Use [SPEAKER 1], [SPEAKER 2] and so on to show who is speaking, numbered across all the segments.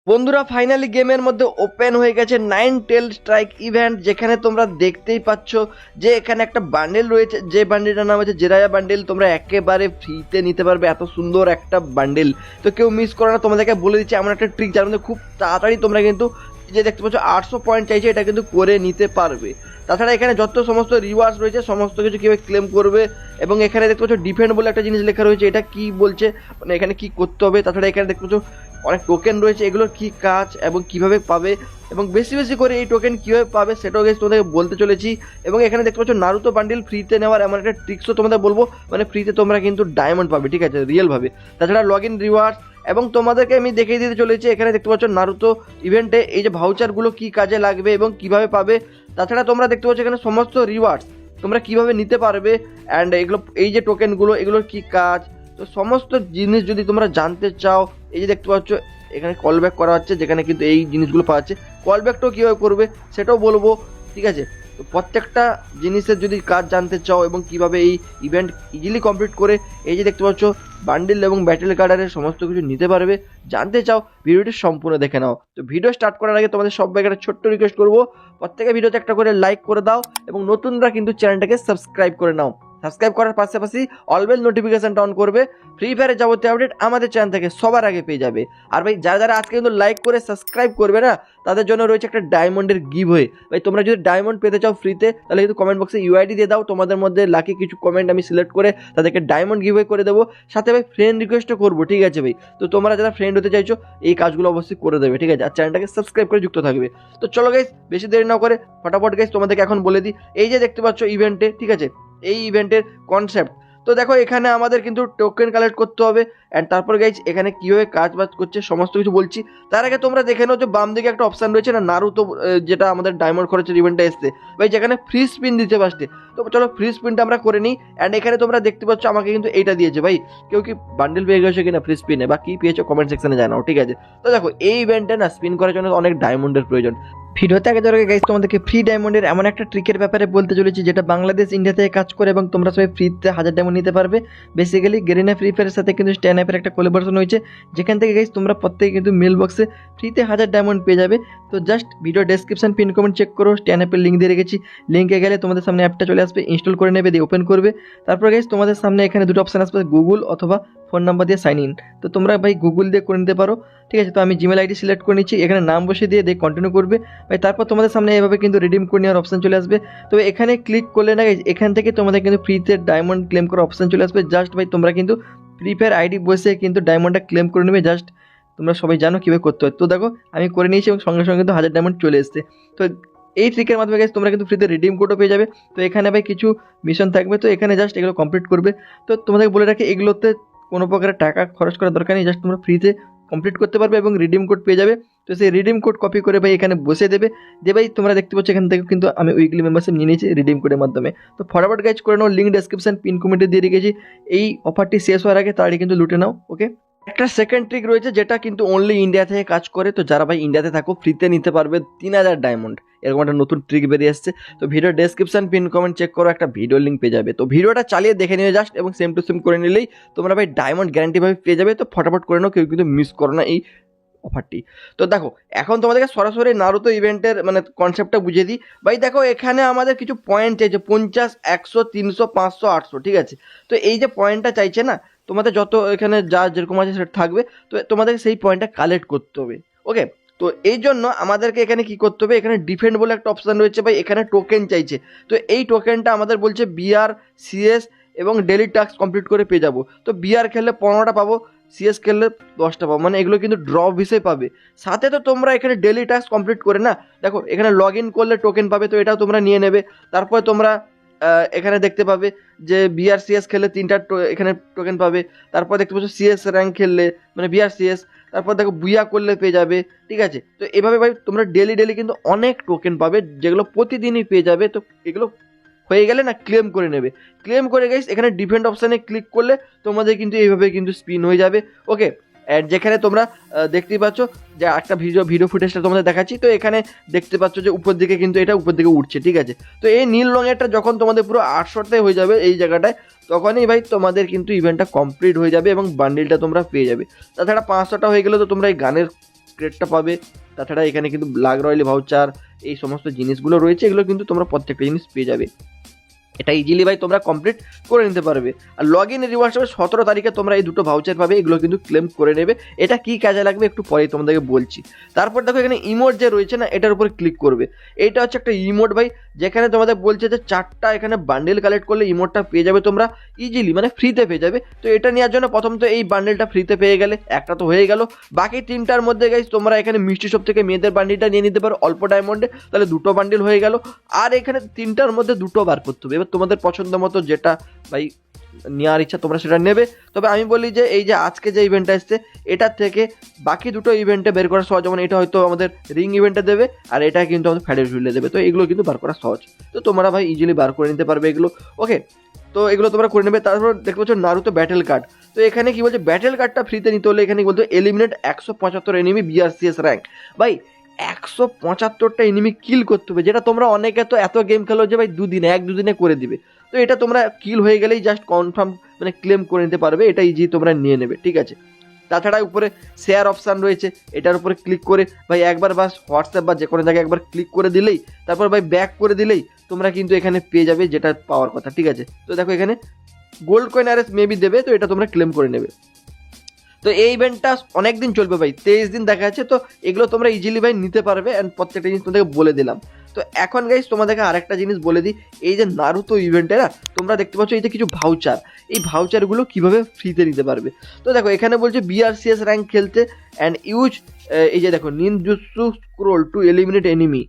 [SPEAKER 1] বন্ধুরা ফাইনালি গেমের মধ্যে ওপেন হয়ে গেছে 9 টেল স্ট্রাইক ইভেন্ট, যেখানে তোমরা দেখতেই পাচ্ছ যে এখানে একটা বান্ডেল রয়েছে, যে বান্ডেলটার নাম হচ্ছে জেরায়া বান্ডেল। তোমরা একেবারে ফ্রিতে নিতে পারবে, এত সুন্দর একটা বান্ডেল তো কেউ মিস করো না। তোমাদেরকে বলে দিচ্ছি এমন একটা ট্রিক যার মধ্যে খুব তাড়াতাড়ি তোমরা কিন্তু যে দেখতে পাচ্ছ 800 পয়েন্ট চাইছে, এটা কিন্তু করে নিতে পারবে। তাছাড়া এখানে যত সমস্ত রিওয়ার্ডস রয়েছে সমস্ত কিছু কীভাবে ক্লেম করবে, এবং এখানে দেখতে পাচ্ছ ডিফেন্ড বলে একটা জিনিস লেখা রয়েছে, এটা কি বলছে মানে এখানে কি করতে হবে। তাছাড়া এখানে দেখতে পাচ্ছ অনেক টোকেন রয়েছে, এগুলোর কি কাজ এবং কিভাবে পাবে, এবং বেশি বেশি করে এই টোকেন কীভাবে পাবে সেটাও গেছে তোমাদেরকে বলতে চলেছি। এবং এখানে দেখতে পাচ্ছ নারুতো বান্ডিল ফ্রিতে নেওয়ার এমন একটা ট্রিক্সও তোমাদের বলবো, মানে ফ্রিতে তোমরা কিন্তু ডায়মন্ড পাবে, ঠিক আছে, রিয়েলভাবে। তাছাড়া লগ ইন রিওয়ার্ডস, এবং তোমাদেরকে আমি দেখিয়ে দিতে চলেছি এখানে দেখতে পাচ্ছ নারুতো ইভেন্টে এই যে ভাউচারগুলো কি কাজে লাগবে এবং কিভাবে পাবে। তাছাড়া তোমরা দেখতে পাচ্ছ এখানে সমস্ত রিওয়ার্ডস তোমরা কিভাবে নিতে পারবে, অ্যান্ড এগুলো এই যে টোকেনগুলো এগুলোর কি কাজ, তো সমস্ত জিনিস যদি তোমরা জানতে চাও, এই যে দেখতে পাচ্ছ এখানে কল ব্যাক করা হচ্ছে, যেখানে কিন্তু এই জিনিসগুলো পাওয়া যাচ্ছে। কল ব্যাকটাও কীভাবে করবে সেটাও বলবো, ঠিক আছে। তো প্রত্যেকটা জিনিসের যদি কাজ জানতে চাও এবং কিভাবে এই ইভেন্ট ইজিলি কমপ্লিট করে এই যে দেখতে পাচ্ছ বান্ডিল এবং ব্যাটেল কার্ডারের সমস্ত কিছু নিতে পারবে, জানতে চাও ভিডিওটি সম্পূর্ণ দেখে নাও। তো ভিডিও স্টার্ট করার আগে তোমাদের সবাইকে একটা ছোট্ট রিকোয়েস্ট করবো, প্রত্যেকে ভিডিওতে একটা করে লাইক করে দাও, এবং নতুনরা কিন্তু চ্যানেলটাকে সাবস্ক্রাইব করে নাও। সাবস্ক্রাইব করার পাশাপাশি অলওয়েজ নোটিফিকেশনটা অন করবে, ফ্রি ফায়ারের যাবতীয় আপডেট আমাদের চ্যানেল থেকে সবার আগে পেয়ে যাবে। আর ভাই যারা যারা আজকে কিন্তু লাইক করে সাবস্ক্রাইব করবে না, তাদের জন্য রয়েছে একটা ডায়মন্ডের গিভ হয়ে। ভাই তোমরা যদি ডায়মন্ড পেতে চাও ফ্রিতে, তাহলে কিন্তু কমেন্ট বক্সে ইউআইডি দিয়ে দাও, তোমাদের মধ্যে লাকি কিছু কমেন্ট আমি সিলেক্ট করে তাদেরকে ডায়মন্ড গিভ হয়ে করে দেবো। সাথে ভাই ফ্রেন্ড রিকোয়েস্টও করবো, ঠিক আছে ভাই। তো তোমরা যারা ফ্রেন্ড হতে চাইছো এই কাজগুলো অবশ্যই করে দেবে, ঠিক আছে, আর চ্যানেলটাকে সাবস্ক্রাইব করে যুক্ত থাকবে। তো চলো গাইস বেশি দেরি না করে ফটাফট গাইস তোমাদেরকে এখন বলে দিই, এই যে দেখতে পাচ্ছ ইভেন্টে, ঠিক আছে, এই ইভেন্টের কনসেপ্ট। তো দেখো এখানে আমাদের কিন্তু টোকেন কালেক্ট করতে হবে, অ্যান্ড তারপর গাইজ এখানে কীভাবে কাজ বাজ করছে সমস্ত কিছু বলছি। তার আগে তোমরা দেখে নাও যে বাম দিকে একটা অপশান রয়েছে না, নারুতো, যেটা আমাদের ডায়মন্ড খরচের ইভেন্টে এসছে ভাই, যেখানে ফ্রি স্পিন দিচ্ছে ফার্স্টে। তো চলো ফ্রি স্পিনটা আমরা করে নিই, অ্যান্ড এখানে তোমরা দেখতে পাচ্ছ আমাকে কিন্তু এইটা দিয়েছে ভাই। কেউ কি বান্ডেল পেয়ে গেছো কিনা ফ্রি স্পিনে, বা কী পেয়েছো কমেন্ট সেকশনে জানাও, ঠিক আছে। তো দেখো এই ইভেন্টে না স্পিন করার জন্য অনেক ডায়মন্ডের প্রয়োজন। ভিডিওতে আগে যারা গাইজ তোমাদেরকে ফ্রি ডায়মন্ডের এমন একটা ট্রিকের ব্যাপারে বলতে চলেছি, যেটা বাংলাদেশ ইন্ডিয়া থেকে কাজ করে, এবং তোমরা সবাই ফ্রিতে 1000 ডায়মন্ড নিতে পারবে। বেসিক্যালি গেরিনা ফ্রি ফায়ারের সাথে কিন্তু স্ট্যান অ্যাপের একটা কোলাবোরেশন হয়েছে, যেখান থেকে গাইজ তোমরা প্রত্যেকে কিন্তু মেল বক্সে ফ্রিতে 1000 ডায়মন্ড পেয়ে যাবে। তো just video description pin comment check করো, স্ট্যান অ্যাপের লিঙ্ক দিয়ে রেখেছি, লিঙ্কে গেলে তোমাদের সামনে অ্যাপটা চলে আসবে, ইনস্টল করে নেবে, দিয়ে ওপেন করবে। তারপর গাইজ তোমাদের সামনে এখানে দুটো অপশান আসবে, গুগল অথবা ফোন নাম্বার দিয়ে সাইন ইন। তো তোমরা ভাই গুগল দিয়ে করে নিতে পারো, ঠিক আছে। তো আমি জিমেল আইডি সিলেক্ট করে নিচ্ছি, এখানে নাম বসে দিয়ে কন্টিনিউ করবে ভাই। তারপর তোমাদের সামনে এভাবে কিন্তু রিডিম করে নেওয়ার অপশান চলে আসবে। তো এখানে ক্লিক করলে না এখান থেকে তোমাদের কিন্তু ফ্রিতে ডায়মন্ড ক্লেম করার অপশান চলে আসবে। জাস্ট ভাই তোমরা কিন্তু ফ্রি ফায়ার আইডি বসে কিন্তু ডায়মন্ডটা ক্লেম করে নেবে, জাস্ট তোমরা সবাই জানো কীভাবে করতে হয়। তো দেখো আমি করে নিয়েছি, এবং সঙ্গে সঙ্গে কিন্তু 1000 ডায়মন্ড চলে এসছে। তো এই ট্রিকের মাধ্যমে গাইস তোমরা কিন্তু ফ্রিতে রিডিম কোডও পেয়ে যাবে। তো এখানে ভাই কিছু মিশন থাকবে, তো এখানে জাস্ট এগুলো কমপ্লিট করবে। তো তোমাদেরকে বলে রাখি এগুলোতে কোনো প্রকারের টাকা খরচ করার দরকার নেই, জাস্ট তোমরা ফ্রিতে কমপ্লিট করতে পারবে এবং রিডিম কোড পেয়ে যাবে। তো সেই রিডিম কোড কপি করে ভাই এখানে বসে দেবে, যে ভাই তোমরা দেখতে পাচ্ছ এখান থেকে কিন্তু আমি উইকলি মেম্বারশিপ নিয়ে নিয়েছি রিডিম কোডের মাধ্যমে। তো ফটাফট গাইজ করে নাও, লিঙ্ক ডেসক্রিপশন পিন কমেন্টে দিয়ে রেখেছি। এই অফারটি শেষ হওয়ার আগে তাড়াতাড়ি কিন্তু লুটে নাও, ওকে। একটা সেকেন্ড ট্রিক রয়েছে যেটা কিন্তু অনলি ইন্ডিয়া থেকে কাজ করে। তো যারা ভাই ইন্ডিয়াতে থাকো ফ্রিতে নিতে পারবে 3000 ডায়মন্ড, এরকম একটা নতুন ট্রিক বেরিয়ে আসছে। তো video description pin comment check করো, একটা ভিডিও লিঙ্ক পেয়ে যাবে। তো ভিডিওটা চালিয়ে দেখে নিয়ে জাস্ট, এবং সেম টু সেম করে নিলেই তোমরা ভাই ডায়মন্ড গ্যারান্টিভাবে পেয়ে যাবে। তো ফটাফট করে নাও, কেউ কিন্তু মিস করো না এই অফারটি। তো দেখো এখন তোমাদেরকে সরাসরি নারুতো ইভেন্টের মানে কনসেপ্টটা বুঝিয়ে দিই ভাই। দেখো এখানে আমাদের কিছু পয়েন্ট চাইছে, 50, 100, 300, 500, 800, ঠিক আছে। তো এই যে পয়েন্টটা চাইছে না, তোমাদের যত এখানে যা যেরকম আছে সেটা থাকবে, তো তোমাদের সেই পয়েন্টটা কালেক্ট করতে হবে, ওকে। তো এই জন্য আমাদেরকে এখানে কি করতে হবে, এখানে ডিফেন্ড বলে একটা অপশান রয়েছে ভাই, এখানে টোকেন চাইছে। তো এই টোকেনটা আমাদের বলছে বিআর, সিএস এবং ডেলি টাস্ক কমপ্লিট করে পেয়ে যাবো। তো বিআর খেললে 15টা পাবো, সিএস খেললে 10টা পাবো, মানে এগুলো কিন্তু ড্রপ হিসেবে পাবে। সাথে তো তোমরা এখানে ডেলি টাস্ক কমপ্লিট করে না, দেখো এখানে লগ ইন করলে টোকেন পাবে, তো এটাও তোমরা নিয়ে নেবে। তারপরে তোমরা এখানে দেখতে পাবে যে বিআর সিএস খেললে 3টা এখানে টোকেন পাবে। তারপর দেখতে পাচ্ছ সিএস র্যাঙ্ক খেললে মানে বিআর সিএস, তারপর দেখো বুয়া করলে পেয়ে যাবে, ঠিক আছে। তো এভাবে ভাই তোমরা ডেলি ডেলি কিন্তু অনেক টোকেন পাবে, যেগুলো প্রতিদিনই পেয়ে যাবে। তো এগুলো হয়ে গেলে না ক্লেম করে নেবে, ক্লেম করে গাইস এখানে ডিফেন্ড অপশানে ক্লিক করলে তোমাদের কিন্তু এইভাবে কিন্তু স্পিন হয়ে যাবে, ওকে। অ্যান্ড যেখানে তোমরা দেখতেই পাচ্ছ যে একটা ভিডিও ফুটেজটা তোমাদের দেখাচ্ছি। তো এখানে দেখতে পাচ্ছ যে উপর দিকে কিন্তু এটা উপর দিকে উঠছে, ঠিক আছে। তো এই নীল রঙেরটা যখন তোমাদের পুরো 800টাই হয়ে যাবে এই জায়গাটায়, তখনই ভাই তোমাদের কিন্তু ইভেন্টটা কমপ্লিট হয়ে যাবে এবং বান্ডিলটা তোমরা পেয়ে যাবে। তাছাড়া 500টা হয়ে গেলে তো তোমরা এই গানের ক্রেডটা পাবে। তাছাড়া এখানে কিন্তু ব্ল্যাক রয়্যালি ভাউচার এই সমস্ত জিনিসগুলো রয়েছে, এগুলো কিন্তু তোমরা প্রত্যেকটা জিনিস পেয়ে যাবে। এটা ইজিলি ভাই তোমরা কমপ্লিট করে নিতে পারবে। আর লগ ইন রিওয়ার্ড হিসেবে 17 তারিখে তোমরা এই দুটো ভাউচার পাবে, এগুলো কিন্তু ক্লেম করে নেবে। এটা কি কাজে লাগবে একটু পরেই তোমাদেরকে বলছি। তারপর দেখো এখানে ইমোট যে রয়েছে না, এটার উপর ক্লিক করবে। এইটা হচ্ছে একটা ইমোট ভাই, যেখানে তোমাদের বলছে যে 4টা এখানে বান্ডেল কালেক্ট করলে ইমোটটা পেয়ে যাবে তোমরা ইজিলি, মানে ফ্রিতে পেয়ে যাবে। তো এটা নেওয়ার জন্য প্রথম তো এই বান্ডেলটা ফ্রিতে পেয়ে গেলে একটা তো হয়ে গেল। বাকি 3টার মধ্যে গাইস তোমরা এখানে মিষ্টি শপ থেকে মেয়েদের বান্ডিলটা নিয়ে নিতে পারো অল্প ডায়মন্ডে, তাহলে 2টো বান্ডিল হয়ে গেল। আর এখানে 3টার মধ্যে 2টো বার করতে হবে। এবার তোমাদের পছন্দ মতো যেটা ভাই নেওয়ার ইচ্ছা তোমরা সেটা নেবে। তবে আমি বলি যে এই যে আজকে যে ইভেন্টটা এসছে এটার থেকে বাকি দুটো ইভেন্টে বের করা সহজ। যেমন এটা হয়তো আমাদের রিং ইভেন্টে দেবে, আর এটা কিন্তু আমাদের ফ্যাডের ফিল্ডে দেবে। তো এগুলো কিন্তু বার করা সহজ, তো তোমরা ভাই ইজিলি বার করে নিতে পারবে এগুলো। ওকে, তো এগুলো তোমরা করে নেবে। তারপর দেখতে পাচ্ছ নারুতো ব্যাটেল কার্ড। তো এখানে কি বলছে, ব্যাটেল কার্ডটা ফ্রিতে নিতে হলে এখানে বলতো এলিমিনেট 175 এনিমি BRCS র্যাঙ্ক। ভাই 175টা এনিমি কিল করতে হবে, যেটা তোমরা অনেকে তো এত গেম খেলো যে ভাই এক দুদিনে করে দিবে। তো এটা তোমরা কিল হয়ে গেলেই জাস্ট কনফার্ম মানে ক্লেম করে নিতে পারবে, এটা ইজি তোমরা নিয়ে নেবে, ঠিক আছে। তাছাড়া উপরে শেয়ার অপশান রয়েছে, এটার উপরে ক্লিক করে ভাই একবার বাস হোয়াটসঅ্যাপ বা যে কোনো জায়গায় একবার ক্লিক করে দিলেই, তারপর ভাই ব্যাক করে দিলেই তোমরা কিন্তু এখানে পেয়ে যাবে যেটা পাওয়ার কথা, ঠিক আছে। তো দেখো এখানে গোল্ড কয়েন আরএস মেবি দেবে, তো এটা তোমরা ক্লেম করে নেবে। তো এই ইভেন্টটা অনেক দিন চলবে ভাই, 23 দিন দেখা যাচ্ছে। তো এগুলো তোমরা ইজিলি ভাই নিতে পারবে, অ্যান্ড প্রত্যেকটা জিনিস তোমাদেরকে বলে দিলাম। তো এখন গাইস তোমাদেরকে আরেকটা জিনিস বলে দিই, এই যে নারুতো ইভেন্টে না তোমরা দেখতে পাচ্ছ এই যে কিছু ভাউচার, এই ভাউচারগুলো কিভাবে ফ্রিতে নিতে পারবে। তো দেখো এখানে বলছে BRCS র্যাঙ্ক খেলতে অ্যান্ড ইউজ, এই যে দেখো ninjutsu scroll to eliminate enemy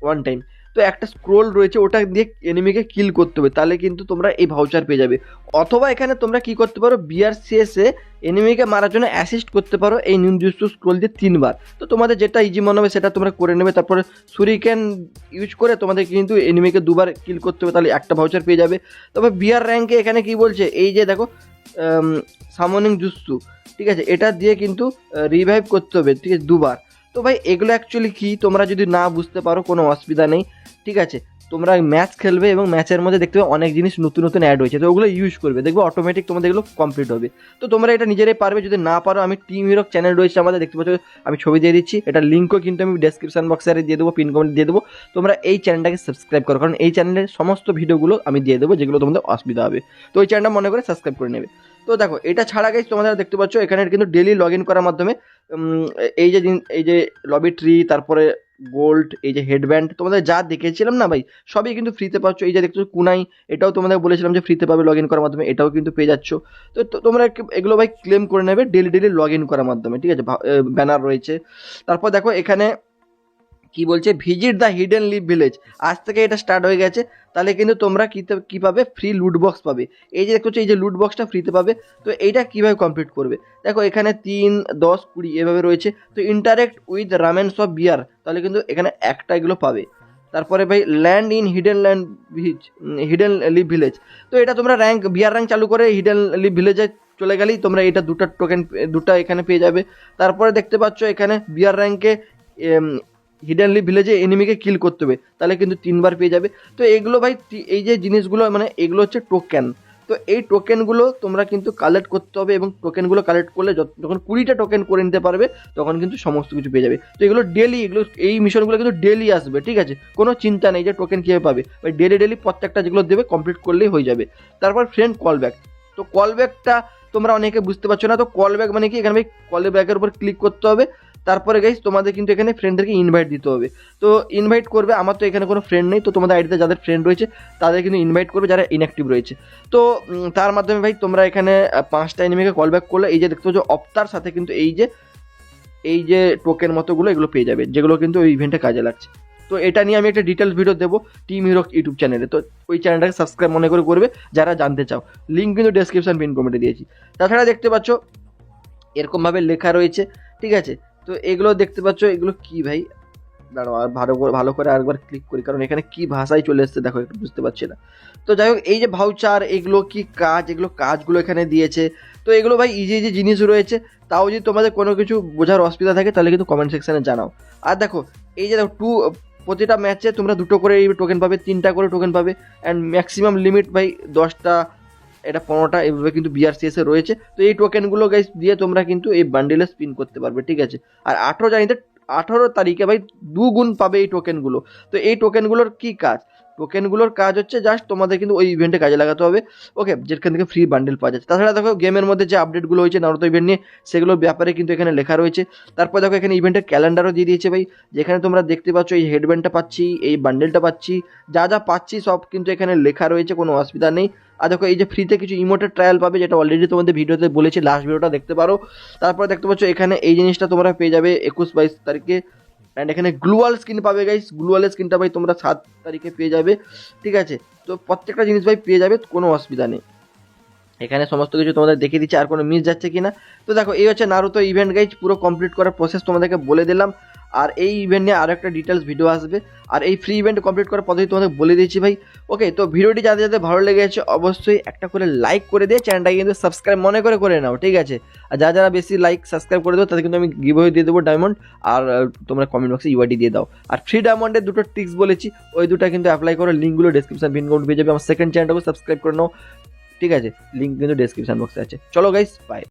[SPEAKER 1] one time. তো একটা স্ক্রোল রয়েছে, ওটা দিয়ে এনিমিকে কিল করতে হবে, তাহলে কিন্তু তোমরা এই ভাউচার পেয়ে যাবে। অথবা এখানে তোমরা কি করতে পারো, BRCS এ এনিমিকে মারার জন্য অ্যাসিস্ট করতে পারো এই নিনজুৎসু স্ক্রোল দিয়ে 3বার। তো তোমাদের যেটা ইজি মনে হবে সেটা তোমরা করে নেবে। তারপরে সুরিকেন ইউজ করে তোমাদের কিন্তু এনিমিকে 2বার কিল করতে হবে, তাহলে একটা ভাউচার পেয়ে যাবে। তবে বিআর র্যাঙ্কে এখানে কি বলছে, এই যে দেখো সামনিং জুৎসু, ঠিক আছে, এটা দিয়ে কিন্তু রিভাইভ করতে হবে, ঠিক আছে, 2বার। তো ভাই এগুলো অ্যাকচুয়ালি কি তোমরা যদি না বুঝতে পারো কোনো অসুবিধা নেই, ঠিক আছে। তোমরা ম্যাচ খেলবে এবং ম্যাচের মধ্যে দেখতে পাবে অনেক জিনিস নতুন নতুন অ্যাড হয়েছে, তো ওগুলো ইউজ করবে, দেখবে অটোমেটিক তোমাদের এগুলো কমপ্লিট হবে। তো তোমরা এটা নিজেরাই পারবে। যদি না পারো, আমি টিম হিরো চ্যানেল রয়েছে আমাদের, দেখতে পাচ্ছ আমি ছবি দিয়ে দিচ্ছি, এটা লিঙ্কও কিন্তু আমি ডেসক্রিপশন বক্সে দিয়ে দেবো, পিন কমেন্ট দিয়ে দেবো। তোমরা এই চ্যানেলটাকে সাবস্ক্রাইব করো, কারণ এই চ্যানেলের সমস্ত ভিডিওগুলো আমি দিয়ে দেবো যেগুলো তোমাদের অসুবিধা হবে। তো ওই চ্যানেলটা মনে করে সাবস্ক্রাইব করে নেবে। তো দেখো এটা ছাড়া গাইস তোমাদের দেখতে পাচ্ছ এখানে কিন্তু ডেলি লগ ইন করার মাধ্যমে এই যে লবি ট্রি, তারপরে গোল্ড, এই যে হেডব্যান্ড তোমাদের যা দেখেছিলাম না ভাই, সবই কিন্তু ফ্রিতে পাচ্ছ। এই যে দেখছো কুনাই, এটাও তোমাদের বলেছিলাম যে ফ্রিতে পাবে লগ ইন করার মাধ্যমে, এটাও কিন্তু পেয়ে যাচ্ছ। তো তোমরা এগুলো ভাই ক্লেম করে নেবে ডেলি লগ ইন করার মাধ্যমে, ঠিক আছে। ব্যানার রয়েছে। তারপর দেখো এখানে কি বলছে, visit the hidden leaf village, আজ থেকে এটা স্টার্ট হয়ে গেছে। তাহলে কিন্তু তোমরা কি পাবে, ফ্রি লুট বক্স পাবে। এই যে দেখছো এই যে লুট বক্সটা ফ্রিতে পাবে। তো এইটা কিভাবে কমপ্লিট করবে, দেখো এখানে 3, 10, 20 এভাবে রয়েছে। তো interact with remains of bear, তাহলে কিন্তু এখানে একটা এগুলো পাবে। তারপরে ভাই land in hidden leaf village, তো এটা তোমরা বিয়ার র্যাঙ্ক চালু করে হিডেন লিভ ভিলেজে চলে গেলেই তোমরা এটা দুটা এখানে পেয়ে যাবে। তারপরে দেখতে পাচ্ছ এখানে বিয়ার র্যাঙ্কে হিডেন লিভ ভিলেজে এনিমিকে কিল করতে হবে, তাহলে কিন্তু 3বার পেয়ে যাবে। তো এগুলো ভাই এই যে জিনিসগুলো মানে এগুলো হচ্ছে টোকেন। তো এই টোকেনগুলো তোমরা কিন্তু কালেক্ট করতে হবে, এবং টোকেনগুলো কালেক্ট করলে যখন 20টা টোকেন করে নিতে পারবে তখন কিন্তু সমস্ত কিছু পেয়ে যাবে। তো এগুলো এই মিশনগুলো কিন্তু ডেলি আসবে, ঠিক আছে, কোনো চিন্তা নেই যে টোকেন কীভাবে পাবে। ভাই ডেলি প্রত্যেকটা যেগুলো দেবে কমপ্লিট করলেই হয়ে যাবে। তারপর ফ্রেন্ড কল ব্যাক, তো কল ব্যাকটা তোমরা অনেকে বুঝতে পারছো না। তো কল ব্যাক মানে কি, এখানে ভাই কল ব্যাকের উপর ক্লিক করতে হবে। তারপরে গাইস তোমাদের কিন্তু এখানে ফ্রেন্ডদেরকে ইনভাইট দিতে হবে। তো ইনভাইট করবে, আমার তো এখানে কোনো ফ্রেন্ড নেই, তো তোমাদের আইডিতে যাদের ফ্রেন্ড রয়েছে তাদের কিন্তু ইনভাইট করবে যারা ইনঅ্যাক্টিভ রয়েছে। তো তার মাধ্যমে ভাই তোমরা এখানে 5টা এনিমিকে কল ব্যাক করলে এই যে দেখতে পাচ্ছ অপ্তার সাথে কিন্তু এই যে টোকেন মতোগুলো এগুলো পেয়ে যাবে, যেগুলো কিন্তু ওই ইভেন্টে কাজে লাগছে। তো এটা নিয়ে আমি একটা ডিটেলস ভিডিও দেবো টিম হিরো ইউটিউব চ্যানেলে, তো ওই চ্যানেলটাকে সাবস্ক্রাইব মনে করে করবে যারা জানতে চাও, লিঙ্ক কিন্তু ডেসক্রিপশন পিন কমেন্টে দিয়েছি। তাছাড়া দেখতে পাচ্ছ এরকমভাবে লেখা রয়েছে, ঠিক আছে। তো এগুলো দেখতে পাচ্ছ, এগুলো কি ভাই, দাঁড়াও আর ভালো করে আরেকবার ক্লিক করি, কারণ এখানে কি ভাষায় চলে এসছে দেখো, একটু বুঝতে পারছি না। তো যাই হোক, এই যে ভাউচার, এগুলো কি কাজ, এগুলো কাজগুলো এখানে দিয়েছে। তো এগুলো ভাই ইজি জিনিস রয়েছে। তাও যদি তোমাদের কোনো কিছু বোঝার অসুবিধা থাকে তাহলে কিন্তু কমেন্ট সেকশনে জানাও। আর দেখো এই যে দেখো প্রতিটা ম্যাচে তোমরা 2টো করে এই টোকেন পাবে, 3টা করে টোকেন পাবে, অ্যান্ড ম্যাক্সিমাম লিমিট ভাই 10টা এটা 15টা এইভাবে কিন্তু BRCS এ রয়েছে। তো এই টোকেনগুলো গাইস দিয়ে তোমরা কিন্তু এই বান্ডেলে স্পিন করতে পারবে, ঠিক আছে। আর 18 তারিখে ভাই 2 গুণ পাবে এই টোকেনগুলো। তো এই টোকেনগুলোর কি কাজ? টোকেনগুলোর কাজ হচ্ছে জাস্ট তোমাদের কিন্তু ওই ইভেন্টে কাজে লাগাতে হবে, ওকে, যেখান থেকে ফ্রি বান্ডেল পাওয়া যাচ্ছে। তাছাড়া দেখো গেমের মধ্যে যে আপডেটগুলো হয়েছে নারুতো ইভেন্ট নিয়ে, সেগুলোর ব্যাপারে কিন্তু এখানে লেখা রয়েছে। তারপর দেখো এখানে ইভেন্টের ক্যালেন্ডারও দিয়ে দিয়েছে ভাই, যেখানে তোমরা দেখতে পাচ্ছ এই হেডব্যান্ডটা পাচ্ছি, এই বান্ডেলটা পাচ্ছি, যা যা পাচ্ছি সব কিন্তু এখানে লেখা রয়েছে, কোনো অসুবিধা নেই। আর দেখো এই যে ফ্রিতে কিছু ইমোটের ট্রায়াল পাবে, যেটা অলরেডি তোমাদের ভিডিওতে বলেছি, লাস্ট ভিডিওটা দেখতে পারো। তারপর দেখতে পাচ্ছ এখানে এই জিনিসটা তোমরা পেয়ে যাবে 21-22 তারিখে। অ্যান্ড এখানে গ্লুয়াল স্কিন পাবে গাইস, গ্লুয়ালের স্কিনটা ভাই তোমরা 7 তারিখে পেয়ে যাবে, ঠিক আছে। তো প্রত্যেকটা জিনিস ভাই পেয়ে যাবে, কোনো অসুবিধা নেই। এখানে সমস্ত কিছু তোমাদের দেখিয়ে দিচ্ছে, আর কোনো মিস যাচ্ছে কিনা। তো দেখো এই হচ্ছে নারুতো ইভেন্ট গাইজ, পুরো কমপ্লিট করার প্রসেস তোমাদেরকে বলে দিলাম। আর এই ইভেন্ট নিয়ে আরও একটা ডিটেলস ভিডিও আসবে, আর এই ফ্রি ইভেন্ট কমপ্লিট করার পদ্ধতি তোমাদের বলে দিয়েছি ভাই, ওকে। তো ভিডিওটি যাদের যাদের ভালো লেগেছে অবশ্যই একটা করে লাইক করে দিয়ে চ্যানেলটাকে কিন্তু সাবস্ক্রাইব মনে করে নাও, ঠিক আছে। আর যারা বেশি লাইক সাবস্ক্রাইব করে দেবো তাদের কিন্তু আমি গিভওয়ে দিয়ে দেবো ডায়মন্ড, আর তোমরা কমেন্ট বক্সে ইউআইডি দিয়ে দাও। আর ফ্রি ডায়মন্ডের দুটো ট্রিক্স বলেছি, ওই দুটো কিন্তু অ্যাপ্লাই করো, লিঙ্কগুলো ডিসক্রিপশন পিন কোড পেয়ে যাবে। আমার সেকেন্ড চ্যানেলটাকে সাবস্ক্রাইব করে নাও, ঠিক আছে, লিঙ্ক কিন্তু ডেসক্রিপশন বক্সে আছে। চলো গাইস, বাই।